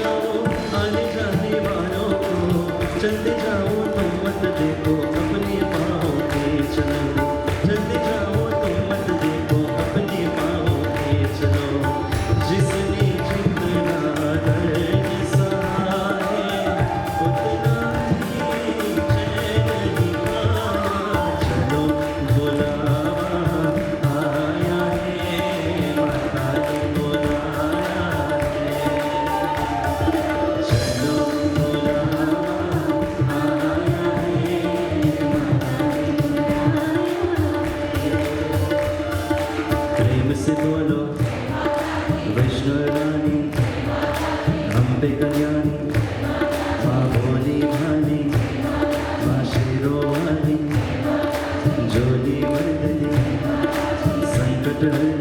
जाओ आने जाने वालों को, चलते जाओ तुम मत देखो अपने पाँव पे चलो, चलते जाओ तुम मत देखो अपने पाँव पे चलो। जिसने जितना दर्द सहा है उतना ही चैन निभाना। चलो बुलावा आया है, माता ने बुलाया है। चलो बुलावा आया है, प्रेम से बोलो वैष्णो रानी, अम्बे कल्याणी, माँ भोली भानी, माँ शेरोवाली, जोली मर्दनी, संकट हरनी।